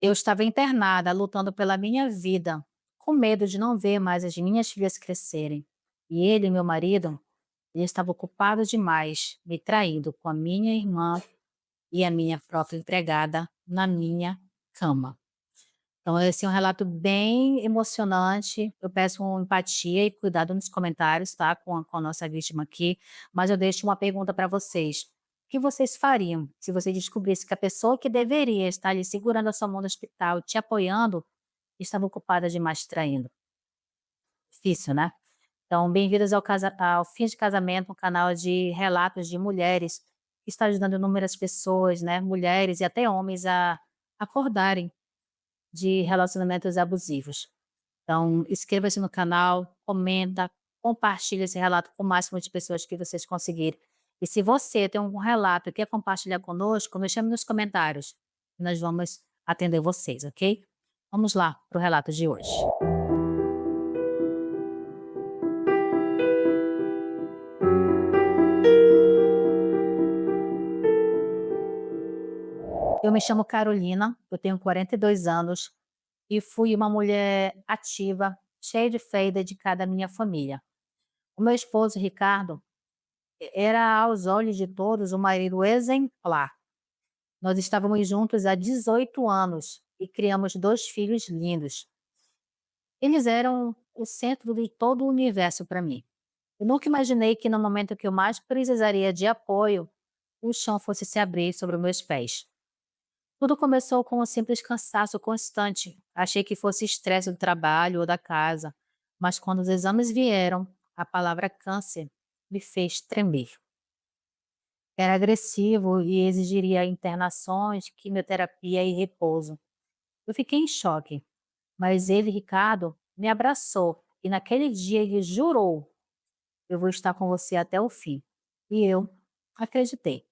Eu estava internada, lutando pela minha vida, com medo de não ver mais as minhas filhas crescerem. E ele, meu marido, ele estava ocupado demais, me traindo com a minha irmã e a minha própria empregada na minha cama. Então, esse é um relato bem emocionante. Eu peço empatia e cuidado nos comentários, tá? Com a nossa vítima aqui. Mas eu deixo uma pergunta para vocês. O que vocês fariam se você descobrisse que a pessoa que deveria estar ali segurando a sua mão no hospital, te apoiando, estava ocupada demais te traindo? Difícil, né? Então, bem-vindos ao Fim de Casamento, um canal de relatos de mulheres que está ajudando inúmeras pessoas, né? Mulheres e até homens a acordarem de relacionamentos abusivos. Então, inscreva-se no canal, comenta, compartilha esse relato com o máximo de pessoas que vocês conseguirem. E se você tem algum relato e quer compartilhar conosco, nos chame nos comentários. Nós vamos atender vocês, ok? Vamos lá para o relato de hoje. Eu me chamo Carolina, eu tenho 42 anos e fui uma mulher ativa, cheia de fé e dedicada à minha família. O meu esposo, Ricardo, era aos olhos de todos um marido exemplar. Nós estávamos juntos há 18 anos e criamos 2 filhos lindos. Eles eram o centro de todo o universo para mim. Eu nunca imaginei que no momento que eu mais precisaria de apoio, o chão fosse se abrir sobre os meus pés. Tudo começou com um simples cansaço constante. Achei que fosse estresse do trabalho ou da casa, mas quando os exames vieram, a palavra câncer me fez tremer. Era agressivo e exigiria internações, quimioterapia e repouso. Eu fiquei em choque, mas ele, Ricardo, me abraçou e naquele dia ele jurou: eu vou estar com você até o fim. E eu acreditei.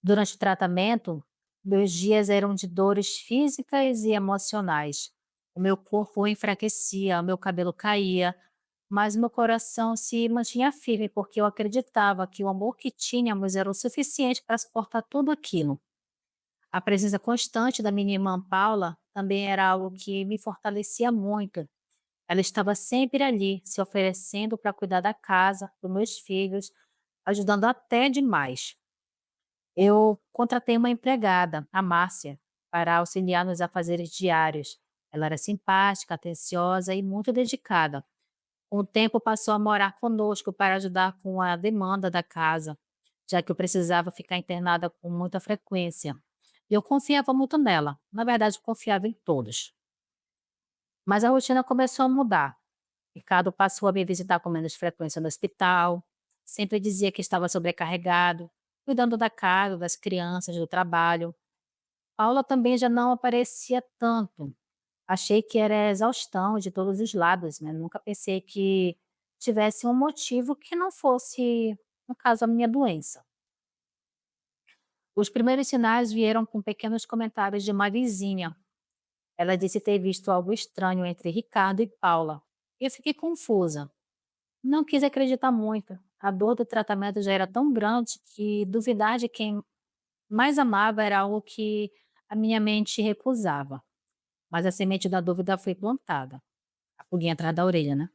Durante o tratamento, meus dias eram de dores físicas e emocionais. O meu corpo enfraquecia, o meu cabelo caía, mas meu coração se mantinha firme porque eu acreditava que o amor que tínhamos era o suficiente para suportar tudo aquilo. A presença constante da minha irmã Paula também era algo que me fortalecia muito. Ela estava sempre ali, se oferecendo para cuidar da casa, dos meus filhos, ajudando até demais. Eu contratei uma empregada, a Márcia, para auxiliar nos afazeres diários. Ela era simpática, atenciosa e muito dedicada. Com o tempo, passou a morar conosco para ajudar com a demanda da casa, já que eu precisava ficar internada com muita frequência. Eu confiava muito nela, na verdade, eu confiava em todos. Mas a rotina começou a mudar. Ricardo passou a me visitar com menos frequência no hospital, sempre dizia que estava sobrecarregado, cuidando da casa, das crianças, do trabalho. Paula também já não aparecia tanto. Achei que era exaustão de todos os lados, né? Nunca pensei que tivesse um motivo que não fosse, no caso, a minha doença. Os primeiros sinais vieram com pequenos comentários de uma vizinha. Ela disse ter visto algo estranho entre Ricardo e Paula. Eu fiquei confusa. Não quis acreditar muito. A dor do tratamento já era tão grande que duvidar de quem mais amava era algo que a minha mente recusava. Mas a semente da dúvida foi plantada. A pulguinha atrás da orelha, né?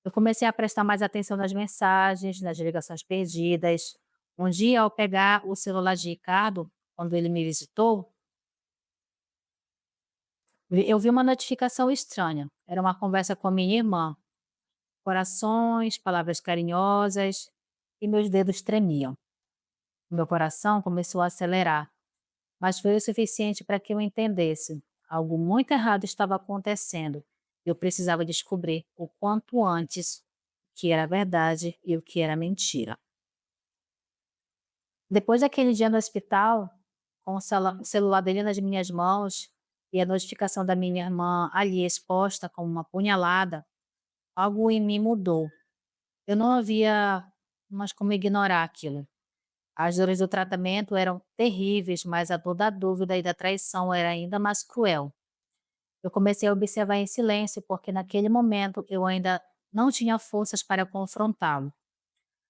Eu comecei a prestar mais atenção nas mensagens, nas ligações perdidas. Um dia, ao pegar o celular de Ricardo, quando ele me visitou, eu vi uma notificação estranha. Era uma conversa com a minha irmã. Corações, palavras carinhosas, e meus dedos tremiam. Meu coração começou a acelerar, mas foi o suficiente para que eu entendesse. Algo muito errado estava acontecendo. Eu precisava descobrir o quanto antes o que era verdade e o que era mentira. Depois daquele dia no hospital, com o celular dele nas minhas mãos e a notificação da minha irmã ali exposta como uma punhalada, algo em mim mudou. Eu não havia mais como ignorar aquilo. As dores do tratamento eram terríveis, mas a dor da dúvida e da traição era ainda mais cruel. Eu comecei a observar em silêncio, porque naquele momento eu ainda não tinha forças para confrontá-lo.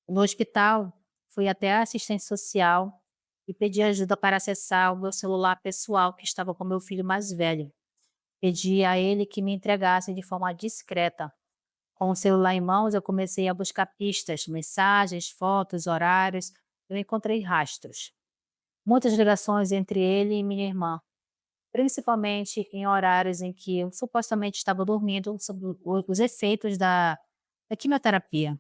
No hospital, fui até a assistente social e pedi ajuda para acessar o meu celular pessoal que estava com meu filho mais velho. Pedi a ele que me entregasse de forma discreta. Com o celular em mãos, eu comecei a buscar pistas, mensagens, fotos, horários. Eu encontrei rastros. Muitas ligações entre ele e minha irmã, principalmente em horários em que eu supostamente estava dormindo sob os efeitos da quimioterapia.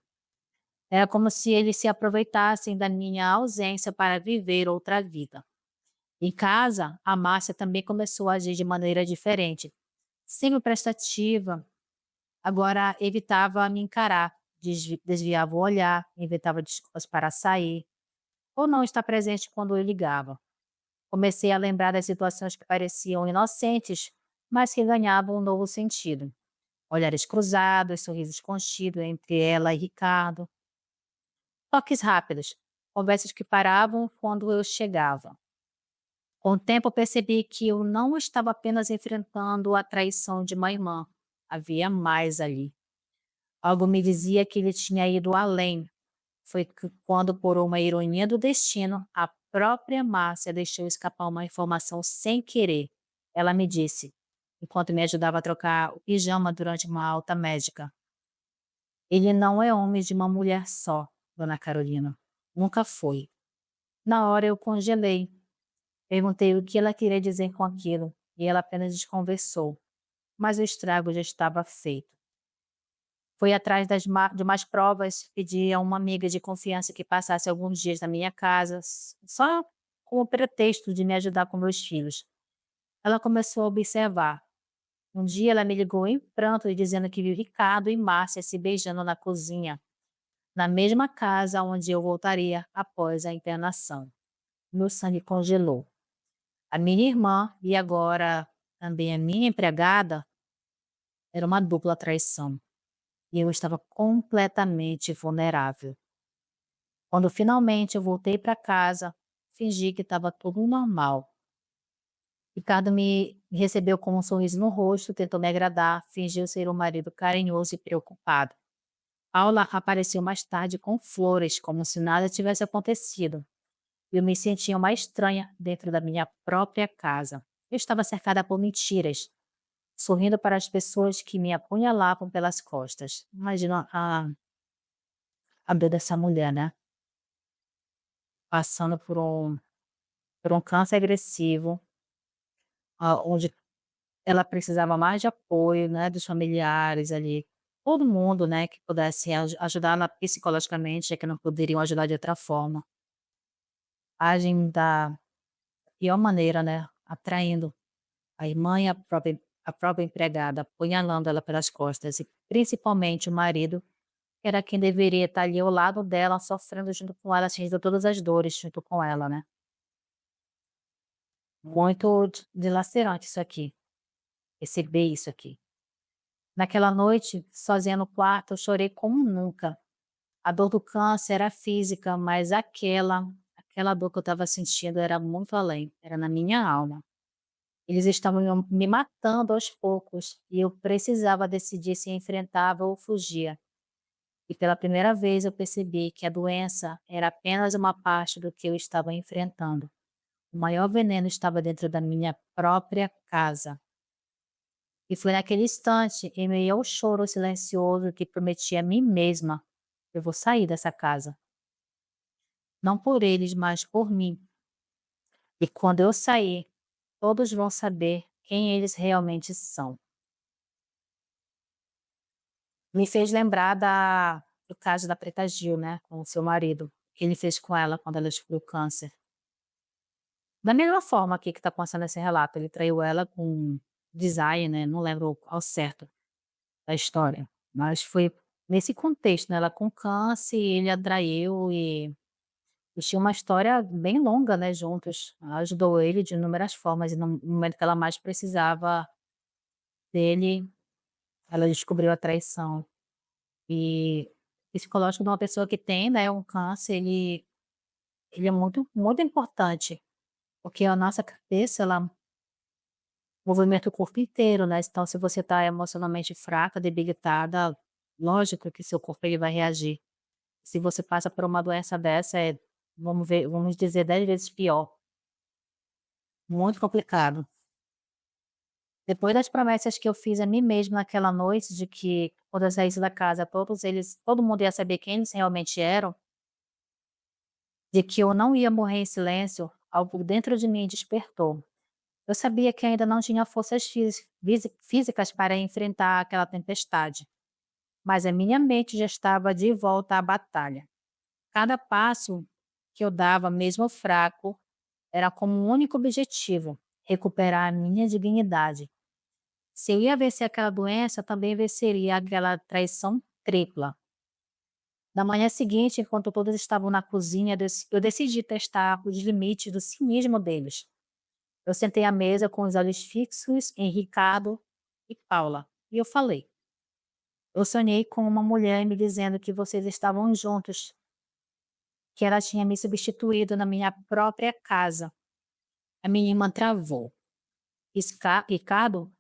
Era como se eles se aproveitassem da minha ausência para viver outra vida. Em casa, a Márcia também começou a agir de maneira diferente. Sempre prestativa, agora evitava me encarar, desviava o olhar, inventava desculpas para sair, ou não estar presente quando eu ligava. Comecei a lembrar das situações que pareciam inocentes, mas que ganhavam um novo sentido. Olhares cruzados, sorrisos contidos entre ela e Ricardo, toques rápidos, conversas que paravam quando eu chegava. Com o tempo, eu percebi que eu não estava apenas enfrentando a traição de uma irmã. Havia mais ali. Algo me dizia que ele tinha ido além. Foi quando, por uma ironia do destino, a própria Márcia deixou escapar uma informação sem querer. Ela me disse, enquanto me ajudava a trocar o pijama durante uma alta médica: "Ele não é homem de uma mulher só, dona Carolina. Nunca foi." Na hora eu congelei. Perguntei o que ela queria dizer com aquilo, e ela apenas desconversou. Mas o estrago já estava feito. Fui atrás de mais provas, pedi a uma amiga de confiança que passasse alguns dias na minha casa, só como pretexto de me ajudar com meus filhos. Ela começou a observar. Um dia ela me ligou em pranto e dizendo que viu Ricardo e Márcia se beijando na cozinha, na mesma casa onde eu voltaria após a internação. Meu sangue congelou. A minha irmã e agora também a minha empregada era uma dupla traição. E eu estava completamente vulnerável. Quando finalmente eu voltei para casa, fingi que estava tudo normal. Ricardo me recebeu com um sorriso no rosto, tentou me agradar, fingiu ser um marido carinhoso e preocupado. Paula apareceu mais tarde com flores, como se nada tivesse acontecido. Eu me sentia uma estranha dentro da minha própria casa. Eu estava cercada por mentiras, sorrindo para as pessoas que me apunhalavam pelas costas. Imagina a dor dessa mulher, né? Passando por um câncer agressivo, onde ela precisava mais de apoio, né, dos familiares ali, todo mundo, né, que pudesse ajudá-la psicologicamente, já que não poderiam ajudar de outra forma. Agem da pior maneira, né, atraindo a irmã e a própria empregada, apunhalando ela pelas costas e principalmente o marido, que era quem deveria estar ali ao lado dela, sofrendo junto com ela, sentindo todas as dores junto com ela, né. Muito dilacerante isso aqui, receber isso aqui. Naquela noite, sozinha no quarto, eu chorei como nunca. A dor do câncer era física, mas aquela dor que eu estava sentindo era muito além, era na minha alma. Eles estavam me matando aos poucos e eu precisava decidir se enfrentava ou fugia. E pela primeira vez eu percebi que a doença era apenas uma parte do que eu estava enfrentando. O maior veneno estava dentro da minha própria casa. E foi naquele instante, em meio ao choro silencioso, que prometi a mim mesma: eu vou sair dessa casa. Não por eles, mas por mim. E quando eu sair, todos vão saber quem eles realmente são. Me fez lembrar do caso da Preta Gil, né, com o seu marido, que ele fez com ela quando ela descobriu câncer. Da mesma forma aqui que está passando esse relato, ele traiu ela com design, né, não lembro ao certo da história, mas foi nesse contexto, né, ela com câncer, ele a traiu e eles tinham uma história bem longa, né, juntos. Ela ajudou ele de inúmeras formas e no momento que ela mais precisava dele, ela descobriu a traição. E o psicológico de uma pessoa que tem, né, um câncer, ele é muito, muito importante, porque a nossa cabeça, ela movimenta o corpo inteiro, né, então se você está emocionalmente fraca, debilitada, lógico que seu corpo ele vai reagir. Se você passa por uma doença dessa, vamos dizer 10 vezes pior, muito complicado. Depois das promessas que eu fiz a mim mesma naquela noite de que quando eu saísse da casa todo mundo ia saber quem eles realmente eram, de que eu não ia morrer em silêncio, algo dentro de mim despertou. Eu sabia que ainda não tinha forças físicas para enfrentar aquela tempestade, mas a minha mente já estava de volta à batalha. Cada passo que eu dava, mesmo fraco, era como um único objetivo: recuperar a minha dignidade. Se eu ia vencer aquela doença, eu também venceria aquela traição tripla. Na manhã seguinte, enquanto todos estavam na cozinha, eu decidi testar os limites do cinismo deles. Eu sentei à mesa com os olhos fixos em Ricardo e Paula, e eu falei: eu sonhei com uma mulher me dizendo que vocês estavam juntos, que ela tinha me substituído na minha própria casa. A minha irmã travou. Ricardo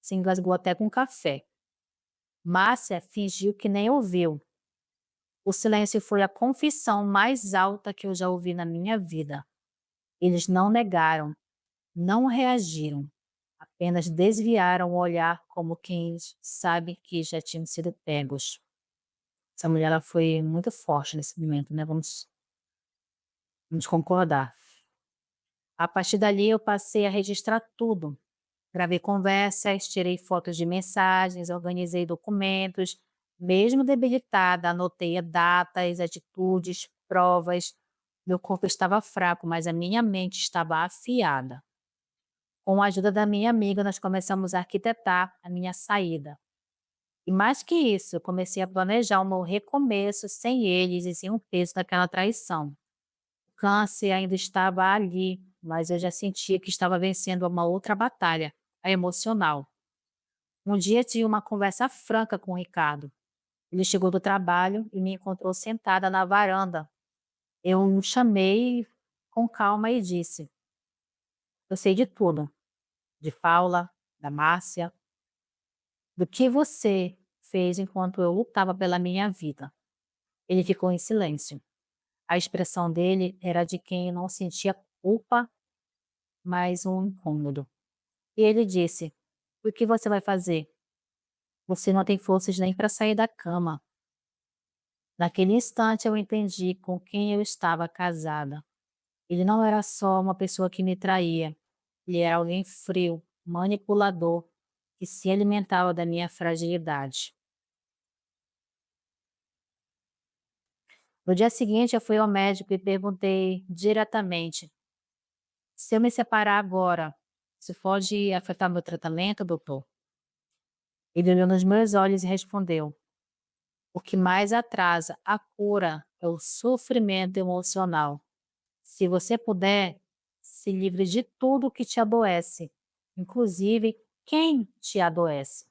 se engasgou até com café. Márcia fingiu que nem ouviu. O silêncio foi a confissão mais alta que eu já ouvi na minha vida. Eles não negaram, não reagiram, apenas desviaram o olhar como quem sabe que já tinham sido pegos. Essa mulher ela foi muito forte nesse momento, né? Vamos concordar. A partir dali eu passei a registrar tudo. Gravei conversas, tirei fotos de mensagens, organizei documentos. Mesmo debilitada, anotei datas, atitudes, provas. Meu corpo estava fraco, mas a minha mente estava afiada. Com a ajuda da minha amiga, nós começamos a arquitetar a minha saída. E mais que isso, eu comecei a planejar o meu recomeço sem eles e sem o peso daquela traição. O câncer ainda estava ali, mas eu já sentia que estava vencendo uma outra batalha, a emocional. Um dia tive uma conversa franca com o Ricardo. Ele chegou do trabalho e me encontrou sentada na varanda. Eu o chamei com calma e disse: eu sei de tudo, de Paula, da Márcia, do que você fez enquanto eu lutava pela minha vida. Ele ficou em silêncio. A expressão dele era de quem não sentia culpa, mas um incômodo. E ele disse: o que você vai fazer? Você não tem forças nem para sair da cama. Naquele instante eu entendi com quem eu estava casada. Ele não era só uma pessoa que me traía. Ele era alguém frio, manipulador, que se alimentava da minha fragilidade. No dia seguinte, eu fui ao médico e perguntei diretamente: se eu me separar agora, isso pode afetar meu tratamento, doutor? Ele olhou nos meus olhos e respondeu: o que mais atrasa a cura é o sofrimento emocional. Se você puder, se livre de tudo que te adoece, inclusive quem te adoece.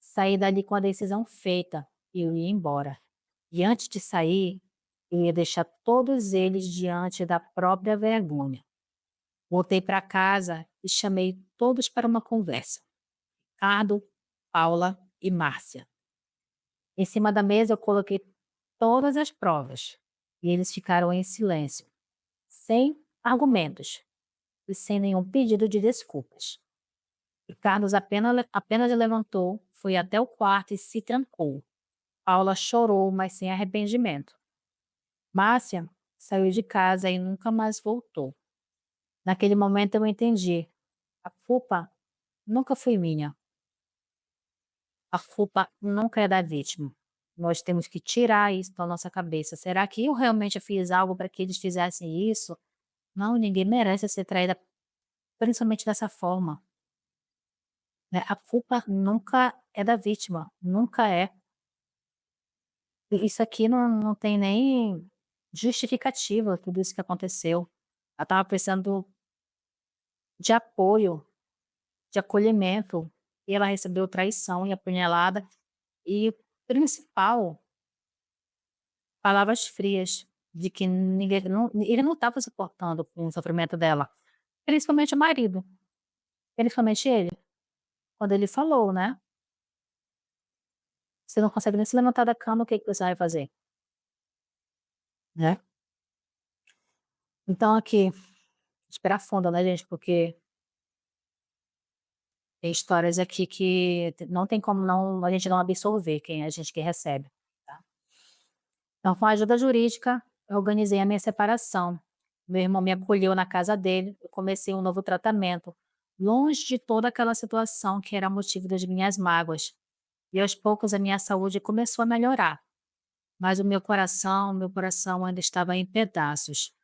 Saí dali com a decisão feita e eu ia embora. E antes de sair, eu ia deixar todos eles diante da própria vergonha. Voltei para casa e chamei todos para uma conversa. Ricardo, Paula e Márcia. Em cima da mesa eu coloquei todas as provas e eles ficaram em silêncio, sem argumentos e sem nenhum pedido de desculpas. E Carlos apenas levantou, foi até o quarto e se trancou. Paula chorou, mas sem arrependimento. Márcia saiu de casa e nunca mais voltou. Naquele momento eu entendi. A culpa nunca foi minha. A culpa nunca é da vítima. Nós temos que tirar isso da nossa cabeça. Será que eu realmente fiz algo para que eles fizessem isso? Não, ninguém merece ser traída, principalmente dessa forma, né? A culpa nunca é da vítima, nunca é. E isso aqui não tem nem justificativa, tudo isso que aconteceu. Ela estava precisando de apoio, de acolhimento, e ela recebeu traição e apunhalada, e principal, palavras frias, de que ele não estava suportando com o sofrimento dela, principalmente o marido, principalmente ele, quando ele falou, né? Você não consegue nem se levantar da cama, o que que você vai fazer? Né? Então aqui, esperar fundo, né, gente, porque tem histórias aqui que não tem como não a gente não absorver, quem a gente que recebe, tá. Então com a ajuda jurídica, eu organizei a minha separação. Meu irmão me acolheu na casa dele, eu comecei um novo tratamento, longe de toda aquela situação que era motivo das minhas mágoas. E aos poucos a minha saúde começou a melhorar, mas o meu coração ainda estava em pedaços.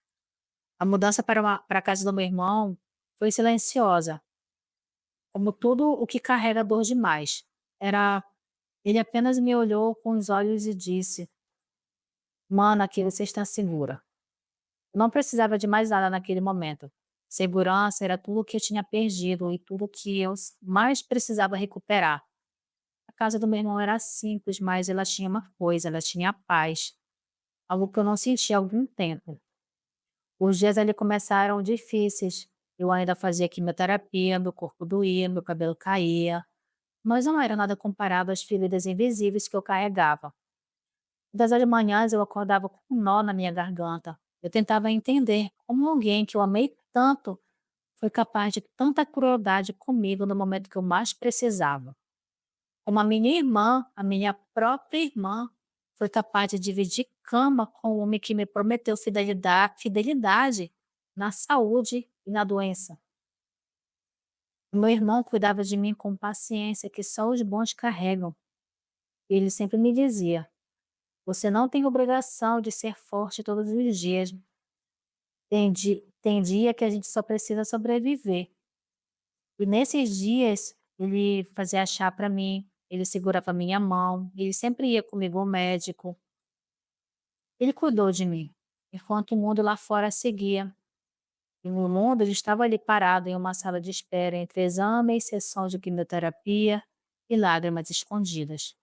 A mudança para a casa do meu irmão foi silenciosa, como tudo o que carrega dor demais. Era Ele apenas me olhou com os olhos e disse: "Mana, aqui você está segura". Eu não precisava de mais nada naquele momento. Segurança era tudo o que eu tinha perdido e tudo que eu mais precisava recuperar. A casa do meu irmão era simples, mas ela tinha uma coisa, ela tinha paz, algo que eu não sentia há algum tempo. Os dias ali começaram difíceis. Eu ainda fazia quimioterapia, meu corpo doía, meu cabelo caía, mas não era nada comparado às feridas invisíveis que eu carregava. Todas as manhãs eu acordava com um nó na minha garganta. Eu tentava entender como alguém que eu amei tanto foi capaz de tanta crueldade comigo no momento que eu mais precisava. Como a minha irmã, a minha própria irmã, foi capaz de dividir cama com o homem que me prometeu fidelidade na saúde e na doença. O meu irmão cuidava de mim com paciência que só os bons carregam. Ele sempre me dizia: "Você não tem obrigação de ser forte todos os dias. Tem dia que a gente só precisa sobreviver". E nesses dias, ele fazia chá para mim, ele segurava minha mão, ele sempre ia comigo ao médico. Ele cuidou de mim, enquanto o mundo lá fora seguia. E no mundo, ele estava ali parado em uma sala de espera entre exames, sessões de quimioterapia e lágrimas escondidas.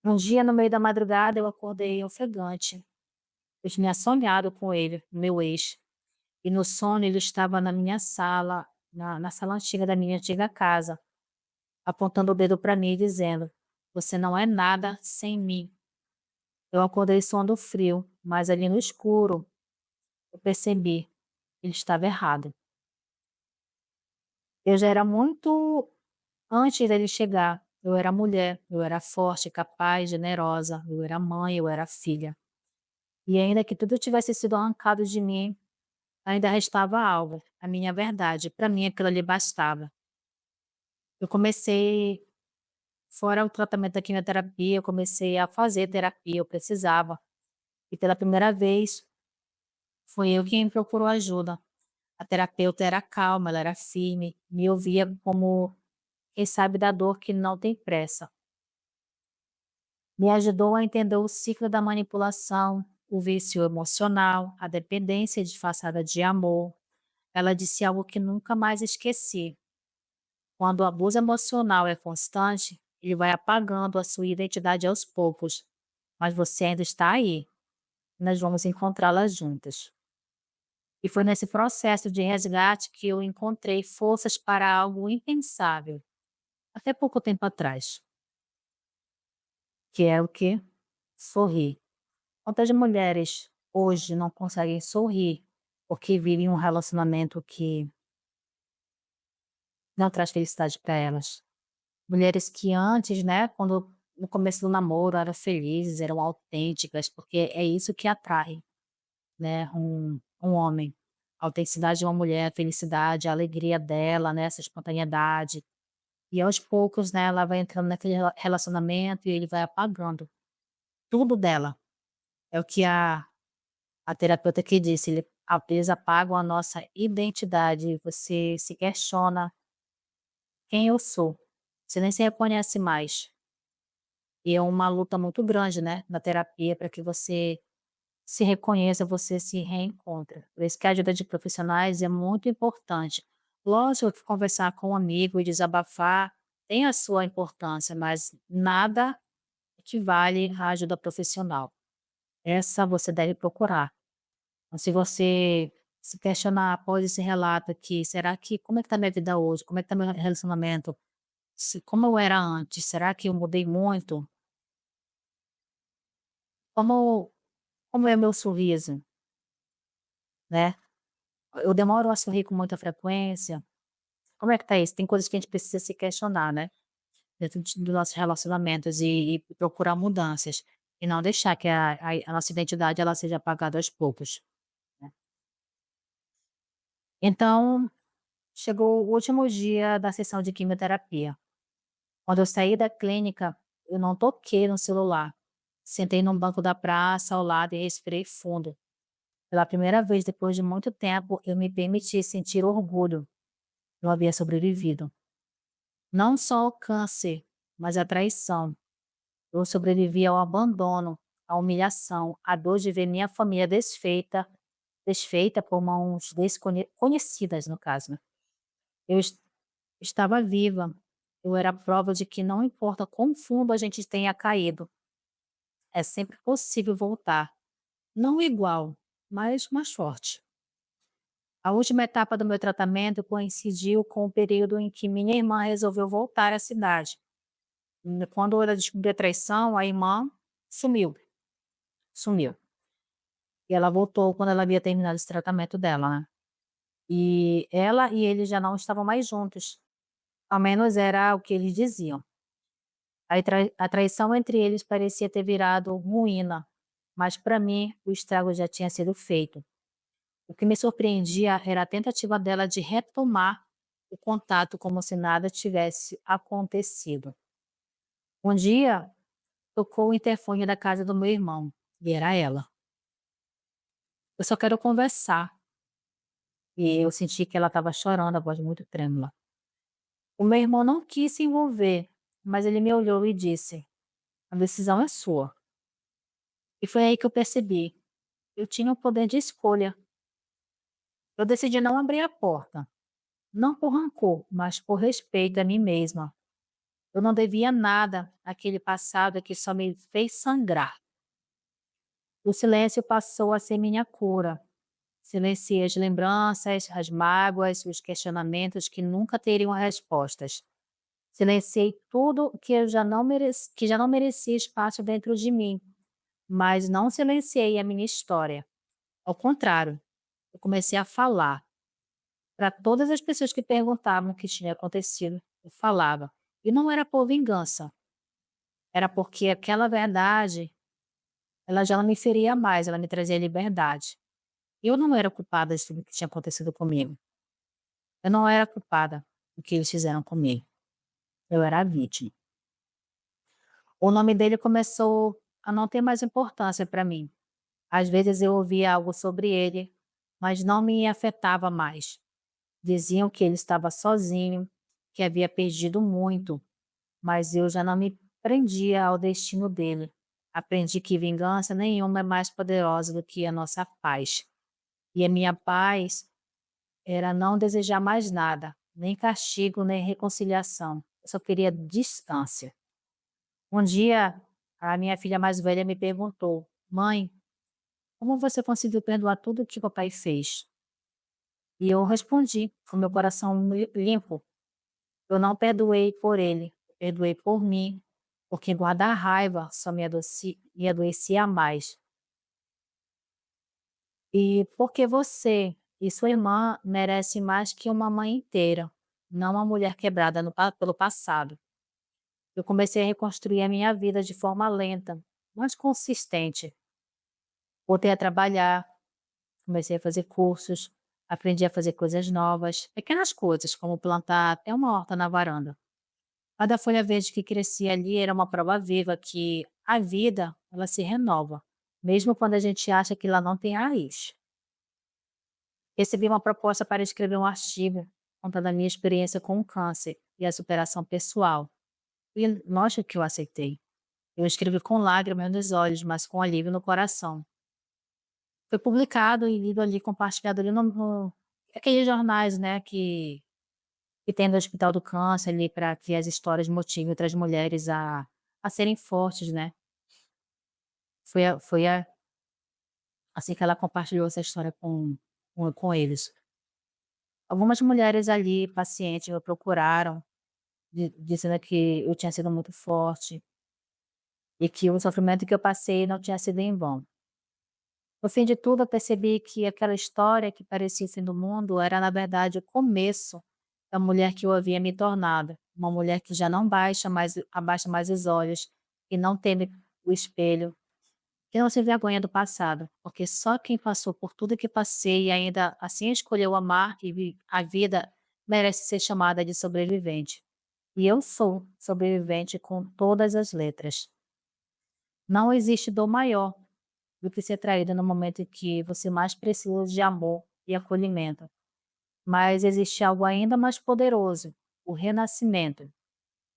Um dia, no meio da madrugada, eu acordei ofegante. Eu tinha sonhado com ele, meu ex. E no sono, ele estava na minha sala, na sala antiga da minha antiga casa, apontando o dedo para mim e dizendo: "Você não é nada sem mim". Eu acordei suando frio, mas ali no escuro, eu percebi, ele estava errado. Eu já era muito antes dele chegar. Eu era mulher, eu era forte, capaz, generosa, eu era mãe, eu era filha. E ainda que tudo tivesse sido arrancado de mim, ainda restava algo, a minha verdade. Para mim aquilo ali bastava. Eu comecei, fora o tratamento da quimioterapia, eu comecei a fazer terapia, eu precisava. E pela primeira vez, foi eu quem procurou ajuda. A terapeuta era calma, ela era firme, me ouvia como quem sabe da dor que não tem pressa. Me ajudou a entender o ciclo da manipulação, o vício emocional, a dependência disfarçada de amor. Ela disse algo que nunca mais esqueci. Quando o abuso emocional é constante, ele vai apagando a sua identidade aos poucos, mas você ainda está aí. Nós vamos encontrá-la juntas. E foi nesse processo de resgate que eu encontrei forças para algo impensável, até pouco tempo atrás, que é o que? Sorrir. Quantas mulheres hoje não conseguem sorrir porque vivem um relacionamento que não traz felicidade para elas? Mulheres que antes, né, quando no começo do namoro eram felizes, eram autênticas, porque é isso que atrai, né, um homem. A autenticidade de uma mulher, a felicidade, a alegria dela, né, essa espontaneidade. E aos poucos, né, ela vai entrando naquele relacionamento e ele vai apagando tudo dela. É o que a terapeuta que disse, eles apagam a nossa identidade, você se questiona: "Quem eu sou?". Você nem se reconhece mais. E é uma luta muito grande, né, na terapia para que você se reconheça, você se reencontra. Por isso que a ajuda de profissionais é muito importante. Lógico que conversar com um amigo e desabafar tem a sua importância, mas nada equivale à ajuda profissional. Essa você deve procurar. Então, se você se questionar após esse relato aqui, será que como é que está minha vida hoje? Como é que está meu relacionamento? Como eu era antes? Será que eu mudei muito? Como, como é meu sorriso? né. Eu demoro a sorrir com muita frequência. Como é que tá isso? Tem coisas que a gente precisa se questionar, né, dentro dos nossos relacionamentos e procurar mudanças, e não deixar que a nossa identidade ela seja apagada aos poucos, né. Então, chegou o último dia da sessão de quimioterapia. Quando eu saí da clínica, eu não toquei no celular. Sentei num banco da praça ao lado e respirei fundo. Pela primeira vez depois de muito tempo, eu me permiti sentir orgulho. Eu havia sobrevivido. Não só ao câncer, mas à traição. Eu sobrevivi ao abandono, à humilhação, à dor de ver minha família desfeita por mãos desconhecidas, no caso, né. Eu estava viva. Eu era a prova de que não importa quão fundo a gente tenha caído, é sempre possível voltar. Não igual, mas mais forte. A última etapa do meu tratamento coincidiu com o período em que minha irmã resolveu voltar à cidade. Quando ela descobriu a traição, a irmã sumiu, sumiu. E ela voltou quando ela havia terminado esse tratamento dela, né. E ela e ele já não estavam mais juntos, ao menos era o que eles diziam. A traição entre eles parecia ter virado ruína, mas para mim o estrago já tinha sido feito. O que me surpreendia era a tentativa dela de retomar o contato como se nada tivesse acontecido. Um dia, tocou o interfone da casa do meu irmão, e era ela. Eu só quero conversar. E eu senti que ela estava chorando, a voz muito trêmula. O meu irmão não quis se envolver, mas ele me olhou e disse: a decisão é sua. E foi aí que eu percebi. Eu tinha o poder de escolha. Eu decidi não abrir a porta. Não por rancor, mas por respeito a mim mesma. Eu não devia nada àquele passado que só me fez sangrar. O silêncio passou a ser minha cura. Silenciei as lembranças, as mágoas, os questionamentos que nunca teriam respostas. Silenciei tudo que eu que já não merecia espaço dentro de mim, mas não silenciei a minha história. Ao contrário, eu comecei a falar. Para todas as pessoas que perguntavam o que tinha acontecido, eu falava. E não era por vingança, era porque aquela verdade, ela já não me feria mais, ela me trazia liberdade. Eu não era culpada de tudo que tinha acontecido comigo. Eu não era culpada do que eles fizeram comigo. Eu era a vítima. O nome dele começou a não ter mais importância para mim. Às vezes eu ouvia algo sobre ele, mas não me afetava mais. Diziam que ele estava sozinho, que havia perdido muito, mas eu já não me prendia ao destino dele. Aprendi que vingança nenhuma é mais poderosa do que a nossa paz. E a minha paz era não desejar mais nada, nem castigo, nem reconciliação. Eu só queria distância. Um dia, a minha filha mais velha me perguntou: Mãe, como você conseguiu perdoar tudo que o papai fez? E eu respondi, com meu coração limpo: eu não perdoei por ele, perdoei por mim, porque guardar raiva só me adoecia mais. E porque você e sua irmã merecem mais que uma mãe inteira, não uma mulher quebrada pelo passado. Eu comecei a reconstruir a minha vida de forma lenta, mas consistente. Voltei a trabalhar, comecei a fazer cursos, aprendi a fazer coisas novas, pequenas coisas, como plantar até uma horta na varanda. Cada folha verde que crescia ali era uma prova viva que a vida, ela se renova, mesmo quando a gente acha que ela não tem raiz. Recebi uma proposta para escrever um artigo contando a minha experiência com o câncer e a superação pessoal. E lógico que eu aceitei. Eu escrevi com lágrimas nos olhos, mas com alívio no coração. Foi publicado e lido ali, compartilhado ali aqueles jornais, né, que tem no Hospital do Câncer ali para que as histórias motivem outras mulheres a serem fortes, né. Foi assim que ela compartilhou essa história com eles. Algumas mulheres ali, pacientes, me procuraram, dizendo que eu tinha sido muito forte e que o sofrimento que eu passei não tinha sido em vão. No fim de tudo, eu percebi que aquela história que parecia o fim do mundo era, na verdade, o começo da mulher que eu havia me tornado. Uma mulher que já não abaixa mais os olhos, que não teme o espelho, que não se envergonha do passado, porque só quem passou por tudo que passei e ainda assim escolheu amar a vida merece ser chamada de sobrevivente. E eu sou sobrevivente com todas as letras. Não existe dor maior do que ser traída no momento em que você mais precisa de amor e acolhimento. Mas existe algo ainda mais poderoso, o renascimento.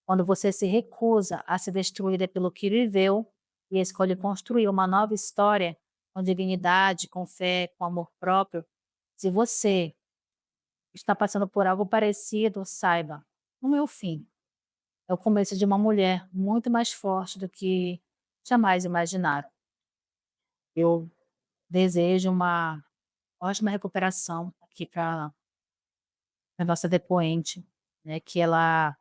Quando você se recusa a ser destruída pelo que viveu e escolhe construir uma nova história com dignidade, com fé, com amor próprio, se você está passando por algo parecido, saiba, no meu fim, é o começo de uma mulher muito mais forte do que jamais imaginaram. Eu desejo uma ótima recuperação aqui para a nossa depoente, né, que ela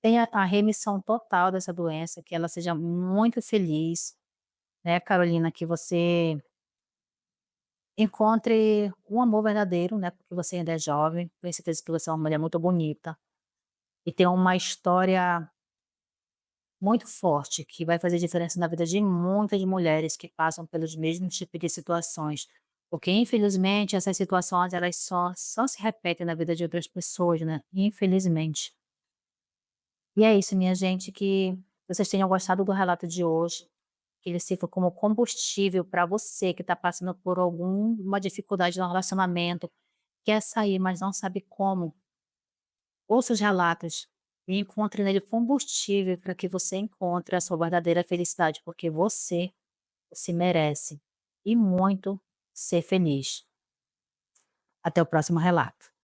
tenha a remissão total dessa doença, que ela seja muito feliz, né, Carolina, que você encontre um amor verdadeiro, né, porque você ainda é jovem, tenho certeza que você é uma mulher muito bonita e tem uma história muito forte, que vai fazer diferença na vida de muitas mulheres que passam pelos mesmos tipos de situações. Porque, infelizmente, essas situações elas só se repetem na vida de outras pessoas, né? Infelizmente. E é isso, minha gente, que vocês tenham gostado do relato de hoje, que ele sirva como combustível para você que está passando por alguma dificuldade no relacionamento, quer sair, mas não sabe como. Ouça os relatos e encontre nele combustível para que você encontre a sua verdadeira felicidade, porque você se merece e muito ser feliz. Até o próximo relato.